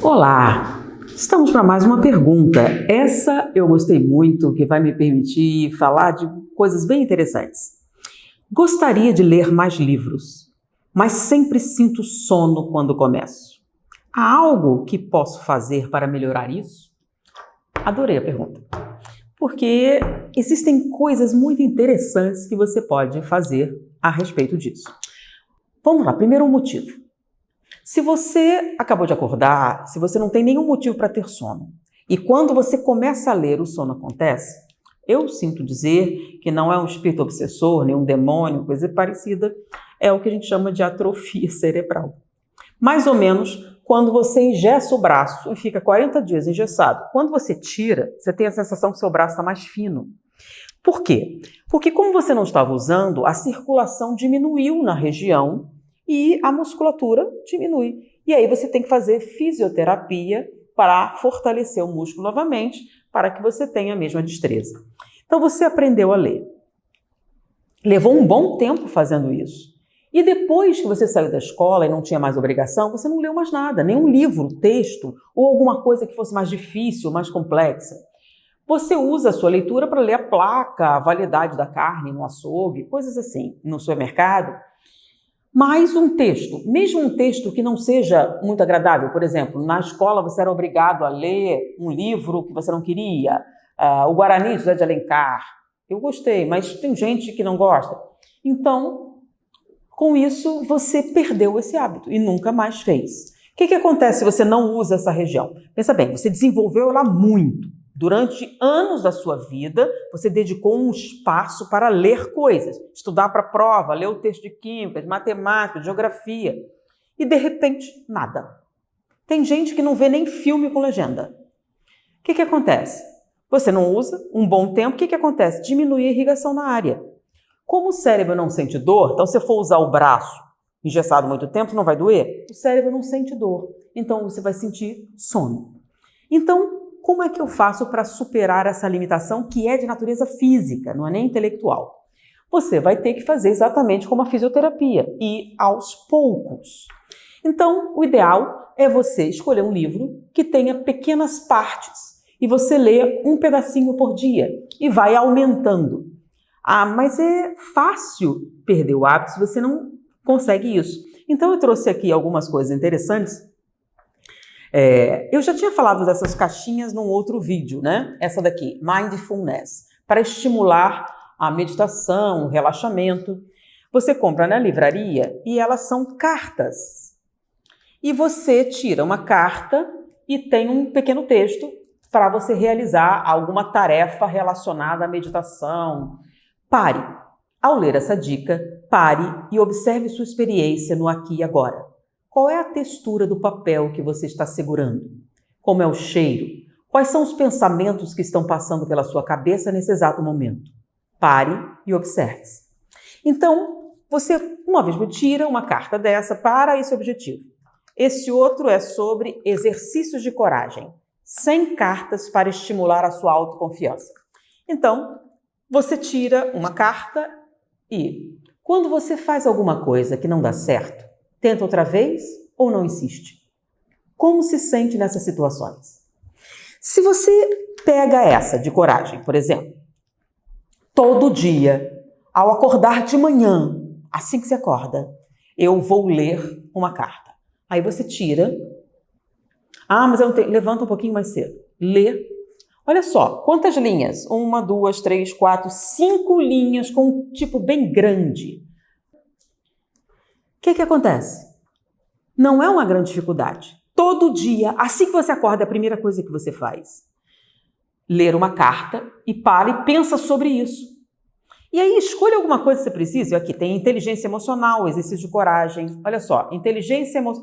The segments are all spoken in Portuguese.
Olá! Estamos para mais uma pergunta. Essa eu gostei muito, que vai me permitir falar de coisas bem interessantes. Gostaria de ler mais livros, mas sempre sinto sono quando começo. Há algo que posso fazer para melhorar isso? Adorei a pergunta, porque existem coisas muito interessantes que você pode fazer a respeito disso. Vamos lá, primeiro um motivo. Se você acabou de acordar, se você não tem nenhum motivo para ter sono, e quando você começa a ler o sono acontece, eu sinto dizer que não é um espírito obsessor, nem um demônio, coisa parecida, é o que a gente chama de atrofia cerebral. Mais ou menos quando você engessa o braço e fica 40 dias engessado. Quando você tira, você tem a sensação que seu braço está mais fino. Por quê? Porque como você não estava usando, a circulação diminuiu na região e a musculatura diminui. E aí você tem que fazer fisioterapia para fortalecer o músculo novamente, para que você tenha a mesma destreza. Então você aprendeu a ler. Levou um bom tempo fazendo isso. E depois que você saiu da escola e não tinha mais obrigação, você não leu mais nada, nenhum livro, texto ou alguma coisa que fosse mais difícil, mais complexa. Você usa a sua leitura para ler a placa, a validade da carne no açougue, coisas assim, no supermercado. Mais um texto, mesmo um texto que não seja muito agradável, por exemplo, na escola você era obrigado a ler um livro que você não queria, o Guarani de José de Alencar. Eu gostei, mas tem gente que não gosta. Então, com isso, você perdeu esse hábito e nunca mais fez. O que acontece se você não usa essa região? Pensa bem, você desenvolveu ela muito. Durante anos da sua vida, você dedicou um espaço para ler coisas, estudar para a prova, ler o texto de química, de matemática, de geografia. E, de repente, nada. Tem gente que não vê nem filme com legenda. O que acontece? Você não usa um bom tempo, o que acontece? Diminui a irrigação na área. Como o cérebro não sente dor, então se você for usar o braço engessado muito tempo, não vai doer? O cérebro não sente dor, então você vai sentir sono. Então, como é que eu faço para superar essa limitação que é de natureza física, não é nem intelectual? Você vai ter que fazer exatamente como a fisioterapia, e aos poucos. Então, o ideal é você escolher um livro que tenha pequenas partes e você lê um pedacinho por dia e vai aumentando. Ah, mas é fácil perder o hábito se você não consegue isso. Então, eu trouxe aqui algumas coisas interessantes. Eu já tinha falado dessas caixinhas num outro vídeo, né? Essa daqui, Mindfulness, para estimular a meditação, o relaxamento. Você compra na livraria e elas são cartas. E você tira uma carta e tem um pequeno texto para você realizar alguma tarefa relacionada à meditação. Pare. Ao ler essa dica, pare e observe sua experiência no aqui e agora. Qual é a textura do papel que você está segurando? Como é o cheiro? Quais são os pensamentos que estão passando pela sua cabeça nesse exato momento? Pare e observe-se. Então, você, uma vez tira uma carta dessa para esse objetivo. Esse outro é sobre exercícios de coragem. 100 cartas para estimular a sua autoconfiança. Então, você tira uma carta e, quando você faz alguma coisa que não dá certo, tenta outra vez ou não insiste? Como se sente nessas situações? Se você pega essa de coragem, por exemplo, todo dia, ao acordar de manhã, assim que você acorda, eu vou ler uma carta. Aí você tira. Ah, mas eu não tenho. Levanta um pouquinho mais cedo. Lê. Olha só, quantas linhas? 1, 2, 3, 4, 5 linhas com um tipo bem grande. O que acontece? Não é uma grande dificuldade. Todo dia, assim que você acorda, é a primeira coisa que você faz. Ler uma carta e para e pensa sobre isso. E aí escolha alguma coisa que você precisa. Aqui tem inteligência emocional, exercício de coragem. Olha só,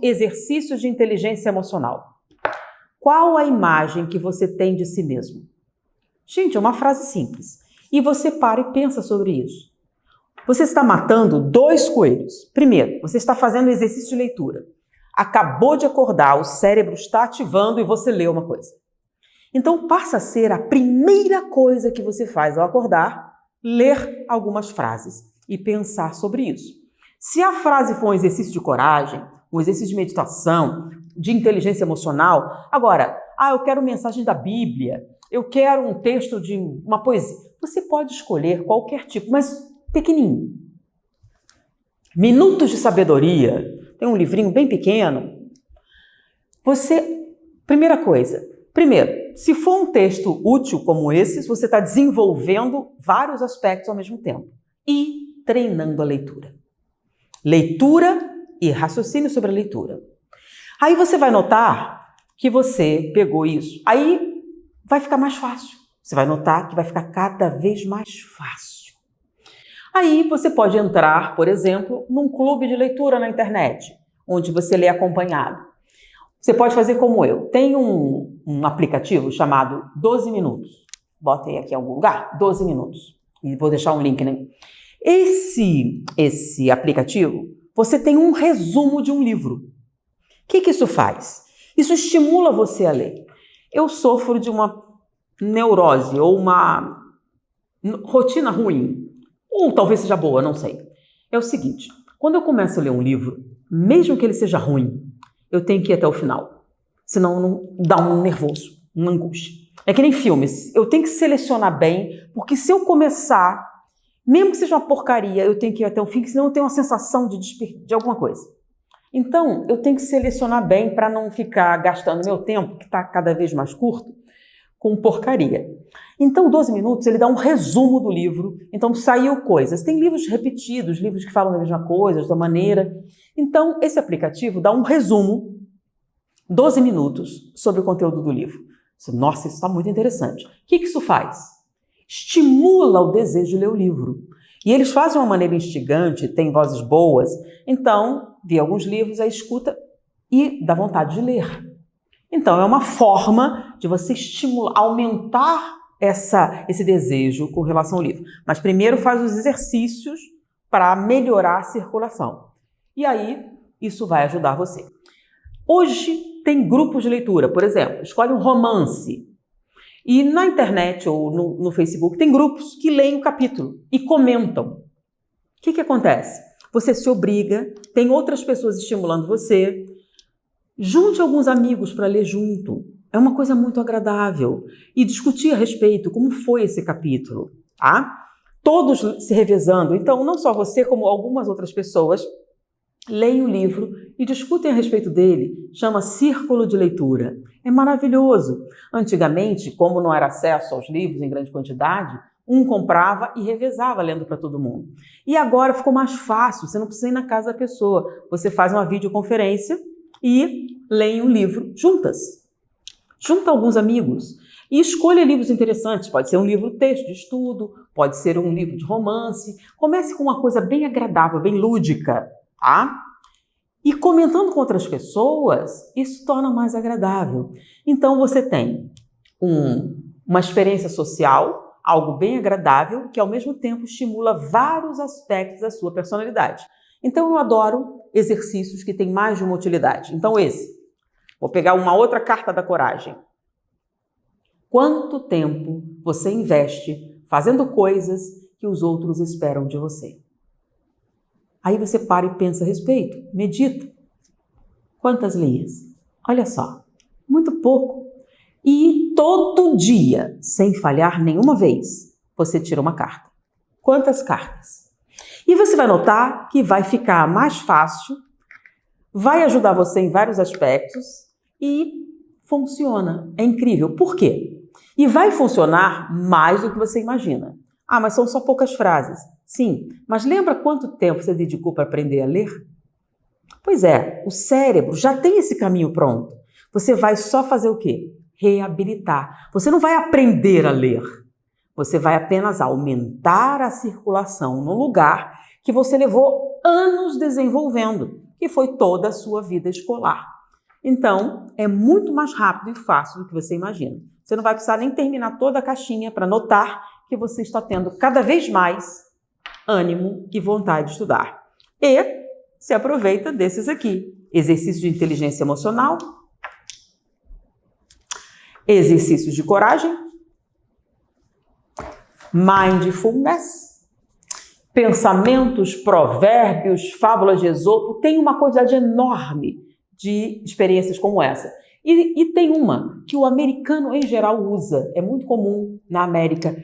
exercícios de inteligência emocional. Qual a imagem que você tem de si mesmo? Gente, é uma frase simples. E você para e pensa sobre isso. Você está matando 2 coelhos. Primeiro, você está fazendo exercício de leitura. Acabou de acordar, o cérebro está ativando e você lê uma coisa. Então passa a ser a primeira coisa que você faz ao acordar, ler algumas frases e pensar sobre isso. Se a frase for um exercício de coragem, um exercício de meditação, de inteligência emocional. Agora, eu quero mensagem da Bíblia, eu quero um texto de uma poesia. Você pode escolher qualquer tipo, mas pequenininho. Minutos de Sabedoria, tem um livrinho bem pequeno. Primeira coisa, se for um texto útil como esse, você está desenvolvendo vários aspectos ao mesmo tempo e treinando a leitura. Leitura e raciocínio sobre a leitura. Aí você vai notar que você pegou isso. Aí vai ficar mais fácil. Você vai notar que vai ficar cada vez mais fácil. Aí você pode entrar, por exemplo, num clube de leitura na internet, onde você lê acompanhado. Você pode fazer como eu. Tem um aplicativo chamado 12 Minutos. Botem aqui em algum lugar, 12 Minutos. E vou deixar um link, né? Esse aplicativo, você tem um resumo de um livro. O que isso faz? Isso estimula você a ler. Eu sofro de uma neurose ou uma rotina ruim, ou talvez seja boa, não sei. É o seguinte, quando eu começo a ler um livro, mesmo que ele seja ruim, eu tenho que ir até o final, senão não dá um nervoso, uma angústia. É que nem filmes, eu tenho que selecionar bem, porque se eu começar, mesmo que seja uma porcaria, eu tenho que ir até o fim, senão eu tenho uma sensação de alguma coisa. Então, eu tenho que selecionar bem para não ficar gastando meu tempo, que está cada vez mais curto, com porcaria. Então, 12 Minutos, ele dá um resumo do livro. Então, saiu coisas. Tem livros repetidos, livros que falam da mesma coisa, da maneira. Então, esse aplicativo dá um resumo, 12 minutos, sobre o conteúdo do livro. Nossa, isso está muito interessante. O que isso faz? Estimula o desejo de ler o livro. E eles fazem de uma maneira instigante, tem vozes boas. Então, vê alguns livros, aí escuta e dá vontade de ler. Então, é uma forma de você estimular, aumentar esse desejo com relação ao livro. Mas primeiro faz os exercícios para melhorar a circulação. E aí, isso vai ajudar você. Hoje tem grupos de leitura, por exemplo, escolhe um romance. E na internet ou no Facebook tem grupos que leem o capítulo e comentam. O que acontece? Você se obriga, tem outras pessoas estimulando você. Junte alguns amigos para ler junto. É uma coisa muito agradável. E discutir a respeito, como foi esse capítulo, tá? Todos se revezando. Então, não só você, como algumas outras pessoas, leem o livro e discutem a respeito dele. Chama Círculo de Leitura. É maravilhoso. Antigamente, como não era acesso aos livros em grande quantidade, um comprava e revezava lendo para todo mundo. E agora ficou mais fácil, você não precisa ir na casa da pessoa. Você faz uma videoconferência e leem um livro juntas. Junta alguns amigos e escolha livros interessantes. Pode ser um livro-texto de estudo, pode ser um livro de romance. Comece com uma coisa bem agradável, bem lúdica, tá? E comentando com outras pessoas, isso torna mais agradável. Então você tem uma experiência social, algo bem agradável, que ao mesmo tempo estimula vários aspectos da sua personalidade. Então eu adoro exercícios que têm mais de uma utilidade. Então vou pegar uma outra carta da coragem. Quanto tempo você investe fazendo coisas que os outros esperam de você? Aí você para e pensa a respeito, medita. Quantas linhas? Olha só, muito pouco. E todo dia, sem falhar nenhuma vez, você tira uma carta. Quantas cartas? E você vai notar que vai ficar mais fácil, vai ajudar você em vários aspectos e funciona. É incrível. Por quê? E vai funcionar mais do que você imagina. Mas são só poucas frases. Sim, mas lembra quanto tempo você dedicou para aprender a ler? Pois é, o cérebro já tem esse caminho pronto. Você vai só fazer o quê? Reabilitar. Você não vai aprender a ler. Você vai apenas aumentar a circulação no lugar que você levou anos desenvolvendo, que foi toda a sua vida escolar. Então, é muito mais rápido e fácil do que você imagina. Você não vai precisar nem terminar toda a caixinha para notar que você está tendo cada vez mais ânimo e vontade de estudar. E se aproveita desses aqui. Exercício de inteligência emocional, exercícios de coragem, mindfulness, pensamentos, provérbios, fábulas de Esopo. Tem uma quantidade enorme de experiências como essa. E tem uma que o americano em geral usa, é muito comum na América,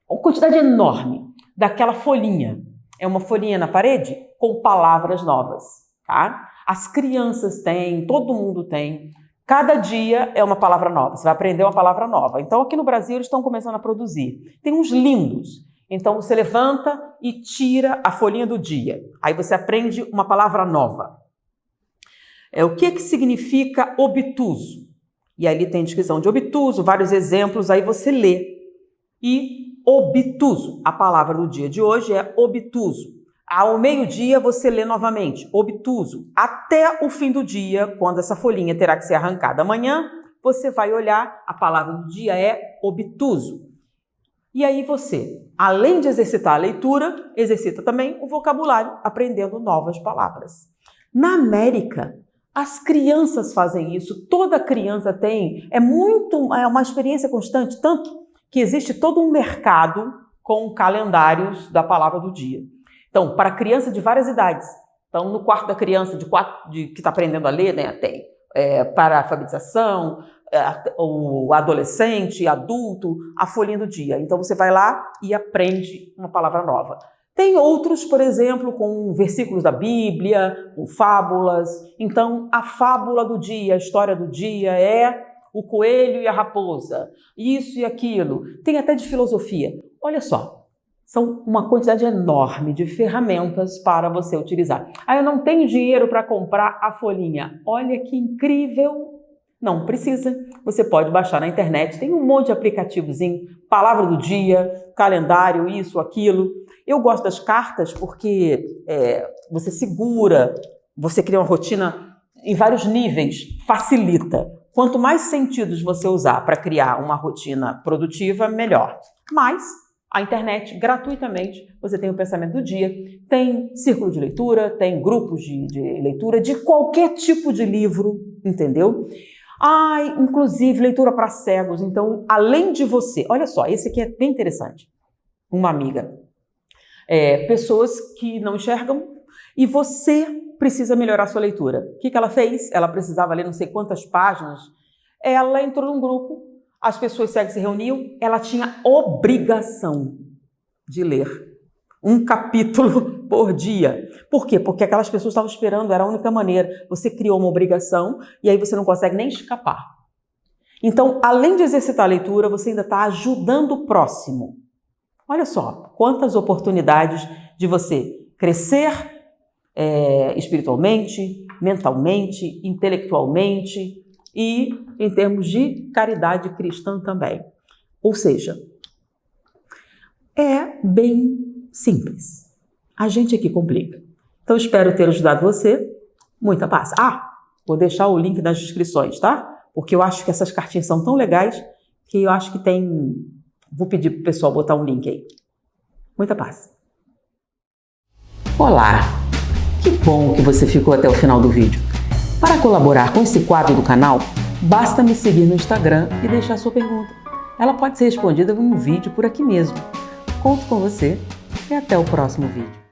uma quantidade enorme daquela folhinha. É uma folhinha na parede com palavras novas, tá? As crianças têm, todo mundo tem. Cada dia é uma palavra nova, você vai aprender uma palavra nova. Então, aqui no Brasil, eles estão começando a produzir. Tem uns lindos. Então, você levanta e tira a folhinha do dia. Aí você aprende uma palavra nova. O que significa obtuso? E aí tem descrição de obtuso, vários exemplos, aí você lê. E obtuso, a palavra do dia de hoje é obtuso. Ao meio-dia você lê novamente, obtuso. Até o fim do dia, quando essa folhinha terá que ser arrancada amanhã, você vai olhar, a palavra do dia é obtuso. E aí você, além de exercitar a leitura, exercita também o vocabulário, aprendendo novas palavras. Na América, as crianças fazem isso, toda criança tem, é uma experiência constante, tanto que existe todo um mercado com calendários da palavra do dia. Então, para criança de várias idades. Então, no quarto da criança que está aprendendo a ler, né, tem para a alfabetização, o adolescente, adulto, a folhinha do dia. Então, você vai lá e aprende uma palavra nova. Tem outros, por exemplo, com versículos da Bíblia, com fábulas. Então, a fábula do dia, a história do dia é o coelho e a raposa, isso e aquilo. Tem até de filosofia. Olha só, são uma quantidade enorme de ferramentas para você utilizar. Eu não tenho dinheiro para comprar a folhinha. Olha que incrível! Não precisa. Você pode baixar na internet. Tem um monte de aplicativozinho, palavra do dia, calendário, isso, aquilo. Eu gosto das cartas porque você segura, você cria uma rotina em vários níveis, facilita. Quanto mais sentidos você usar para criar uma rotina produtiva, melhor. Mas a internet, gratuitamente, você tem o pensamento do dia, tem círculo de leitura, tem grupos de leitura de qualquer tipo de livro, entendeu? Inclusive leitura para cegos. Então, além de você, olha só, esse aqui é bem interessante. Uma amiga. Pessoas que não enxergam e você precisa melhorar sua leitura. O que ela fez? Ela precisava ler não sei quantas páginas. Ela entrou num grupo, as pessoas cegas se reuniam, ela tinha obrigação de ler um capítulo por dia. Por quê? Porque aquelas pessoas estavam esperando, era a única maneira. Você criou uma obrigação e aí você não consegue nem escapar. Então, além de exercitar a leitura, você ainda está ajudando o próximo. Olha só, quantas oportunidades de você crescer espiritualmente, mentalmente, intelectualmente e em termos de caridade cristã também. Ou seja, é bem simples. A gente aqui complica. Então, espero ter ajudado você. Muita paz. Vou deixar o link nas descrições, tá? Porque eu acho que essas cartinhas são tão legais que eu acho que tem... Vou pedir pro pessoal botar um link aí. Muita paz. Olá! Que bom que você ficou até o final do vídeo. Para colaborar com esse quadro do canal, basta me seguir no Instagram e deixar sua pergunta. Ela pode ser respondida em um vídeo por aqui mesmo. Conto com você e até o próximo vídeo.